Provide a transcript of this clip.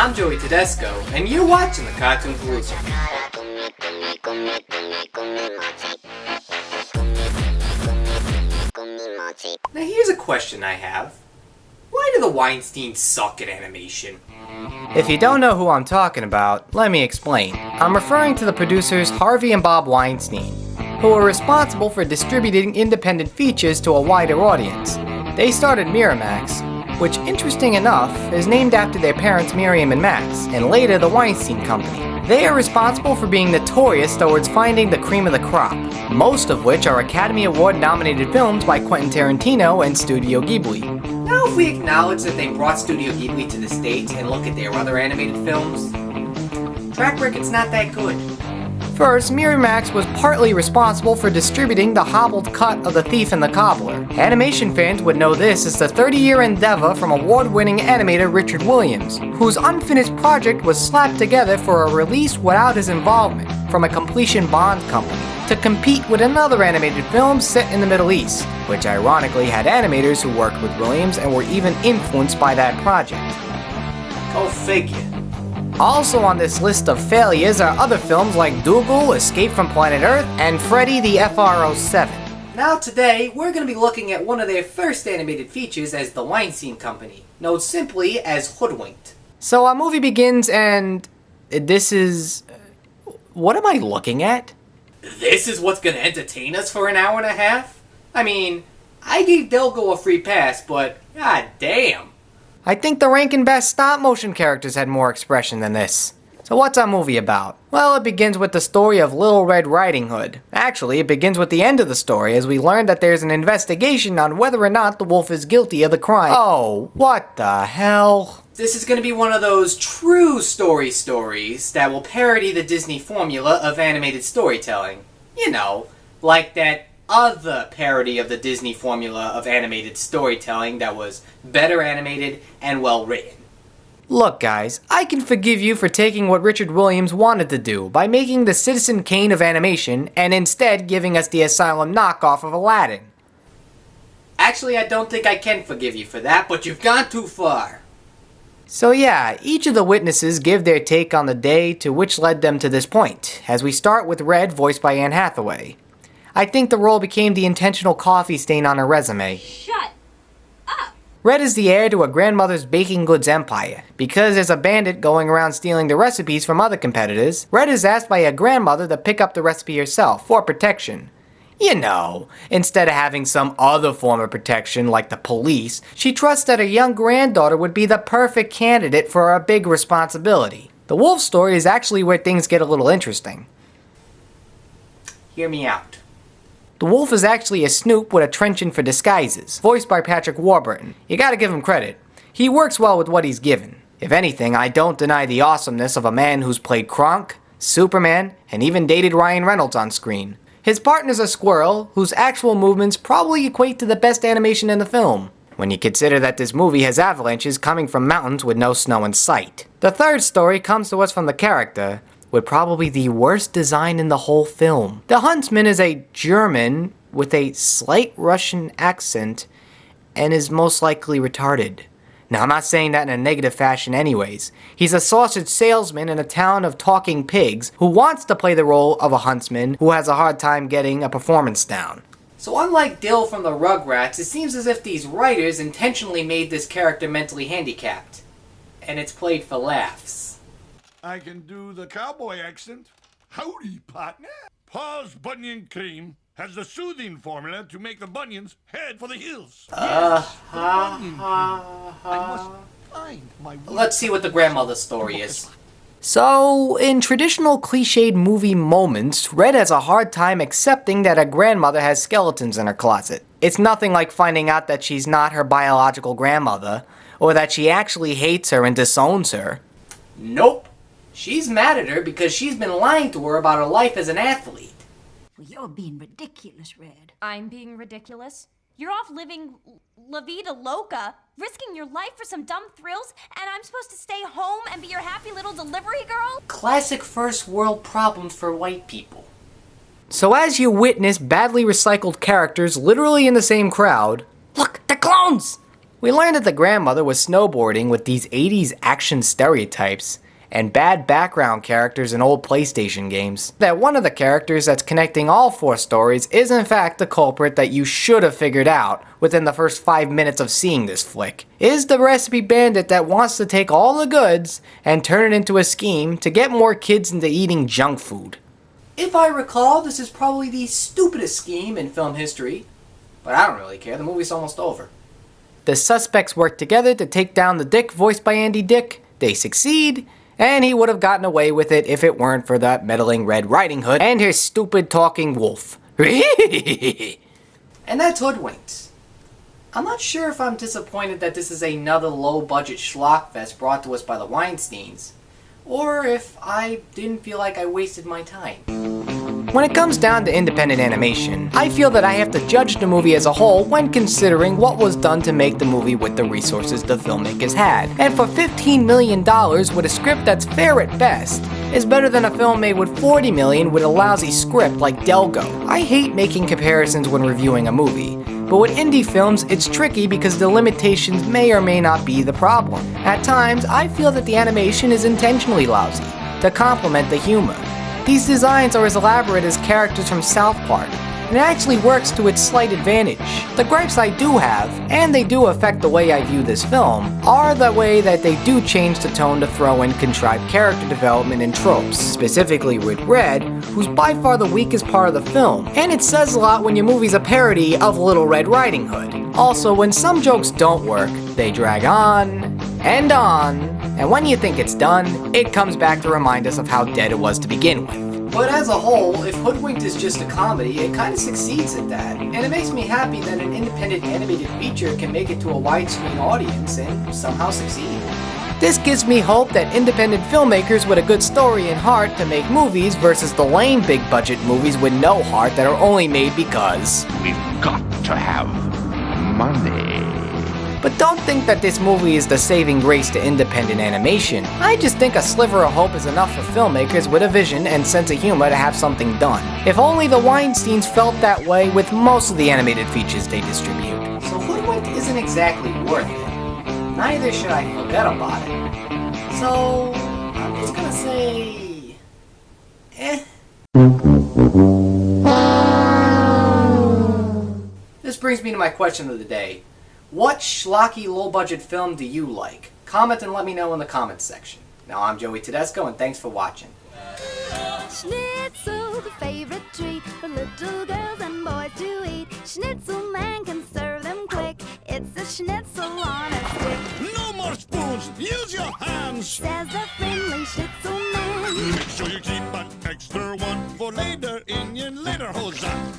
I'm Joey Tedesco, and you're watching the Cartoon Palooza. Now here's a question I have. Why do the Weinsteins suck at animation? If you don't know who I'm talking about, let me explain. I'm referring to the producers Harvey and Bob Weinstein, who are responsible for distributing independent features to a wider audience. They started Miramax, which, interesting enough, is named after their parents Miriam and Max, and later the Weinstein Company. They are responsible for being notorious towards finding the cream of the crop, most of which are Academy Award nominated films by Quentin Tarantino and Studio Ghibli. Now if we acknowledge that they brought Studio Ghibli to the States and look at their other animated films, track record's not that good. First, Miramax was partly responsible for distributing the hobbled cut of The Thief and the Cobbler. Animation fans would know this as the 30-year endeavor from award-winning animator Richard Williams, whose unfinished project was slapped together for a release without his involvement from a completion bond company to compete with another animated film set in the Middle East, which ironically had animators who worked with Williams and were even influenced by that project. Go figure. Also on this list of failures are other films like Dougal, Escape from Planet Earth, and Freddy the FR07. Now today, we're going to be looking at one of their first animated features as the Weinstein Company, known simply as Hoodwinked. So our movie begins and this is... what am I looking at? This is what's going to entertain us for an hour and a half? I mean, I gave Delgo a free pass, but god damn. I think the Rankin Bass stop-motion characters had more expression than this. So what's our movie about? Well, it begins with the story of Little Red Riding Hood. Actually, it begins with the end of the story as we learn that there's an investigation on whether or not the wolf is guilty of the crime. Oh, what the hell? This is going to be one of those true stories that will parody the Disney formula of animated storytelling. You know, like that other parody of the Disney formula of animated storytelling that was better animated and well written. Look guys, I can forgive you for taking what Richard Williams wanted to do by making the Citizen Kane of animation and instead giving us the Asylum knockoff of Aladdin. Actually, I don't think I can forgive you for that, but you've gone too far. So yeah, each of the witnesses give their take on the day to which led them to this point, as we start with Red, voiced by Anne Hathaway. I think the role became the intentional coffee stain on her resume. Shut up! Red is the heir to a grandmother's baking goods empire. Because there's a bandit going around stealing the recipes from other competitors, Red is asked by her grandmother to pick up the recipe herself, for protection. You know, instead of having some other form of protection like the police, she trusts that her young granddaughter would be the perfect candidate for a big responsibility. The wolf story is actually where things get a little interesting. Hear me out. The wolf is actually a snoop with a trenchant for disguises, voiced by Patrick Warburton. You gotta give him credit. He works well with what he's given. If anything, I don't deny the awesomeness of a man who's played Kronk, Superman, and even dated Ryan Reynolds on screen. His partner's a squirrel, whose actual movements probably equate to the best animation in the film, when you consider that this movie has avalanches coming from mountains with no snow in sight. The third story comes to us from the character, with probably the worst design in the whole film. The Huntsman is a German with a slight Russian accent and is most likely retarded. Now, I'm not saying that in a negative fashion anyways. He's a sausage salesman in a town of talking pigs who wants to play the role of a huntsman who has a hard time getting a performance down. So unlike Dill from the Rugrats, it seems as if these writers intentionally made this character mentally handicapped. And it's played for laughs. I can do the cowboy accent. Howdy, partner. Paul's Bunion Cream has the soothing formula to make the bunions head for the hills. Let's see what the grandmother story is. So, in traditional cliched movie moments, Red has a hard time accepting that her grandmother has skeletons in her closet. It's nothing like finding out that she's not her biological grandmother, or that she actually hates her and disowns her. Nope. She's mad at her because she's been lying to her about her life as an athlete. Well, you're being ridiculous, Red. I'm being ridiculous? You're off living La Vida Loca, risking your life for some dumb thrills, and I'm supposed to stay home and be your happy little delivery girl? Classic first world problems for white people. So as you witness badly recycled characters literally in the same crowd, look, they're clones! We learned that the grandmother was snowboarding with these 80s action stereotypes and bad background characters in old PlayStation games. That one of the characters that's connecting all 4 stories is in fact the culprit that you should have figured out within the first 5 minutes of seeing this flick. Is the recipe bandit that wants to take all the goods and turn it into a scheme to get more kids into eating junk food. If I recall, this is probably the stupidest scheme in film history, but I don't really care, the movie's almost over. The suspects work together to take down the Dick voiced by Andy Dick. They succeed, and he would have gotten away with it if it weren't for that meddling Red Riding Hood and his stupid talking wolf. And that's Hoodwinked. I'm not sure if I'm disappointed that this is another low-budget schlock fest brought to us by the Weinsteins, or if I didn't feel like I wasted my time. When it comes down to independent animation, I feel that I have to judge the movie as a whole when considering what was done to make the movie with the resources the filmmakers had. And for $15 million with a script that's fair at best, is better than a film made with $40 million with a lousy script like Delgo. I hate making comparisons when reviewing a movie, but with indie films, it's tricky because the limitations may or may not be the problem. At times, I feel that the animation is intentionally lousy, to complement the humor. These designs are as elaborate as characters from South Park, and it actually works to its slight advantage. The gripes I do have, and they do affect the way I view this film, are the way that they do change the tone to throw in contrived character development and tropes, specifically with Red, who's by far the weakest part of the film, and it says a lot when your movie's a parody of Little Red Riding Hood. Also, when some jokes don't work, they drag on, and when you think it's done, it comes back to remind us of how dead it was to begin with. But as a whole, if Hoodwinked is just a comedy, it kind of succeeds at that. And it makes me happy that an independent animated feature can make it to a widescreen audience and somehow succeed. This gives me hope that independent filmmakers with a good story and heart to make movies versus the lame big budget movies with no heart that are only made because we've got to have money. But don't think that this movie is the saving grace to independent animation. I just think a sliver of hope is enough for filmmakers with a vision and sense of humor to have something done. If only the Weinsteins felt that way with most of the animated features they distribute. So Hoodwinked isn't exactly worth it. Neither should I forget about it. So, I'm just gonna say... This brings me to my question of the day. What schlocky low-budget film do you like? Comment and let me know in the comments section. Now I'm Joey.T.Cartoon.P and thanks for watching. Schnitzel, the favorite treat for little girls and boys to eat. Schnitzel man can serve them quick. It's a schnitzel on a stick. No more spoons, use your hands. Says the friendly schnitzel man. Make sure you keep an extra one for later in your later hosan.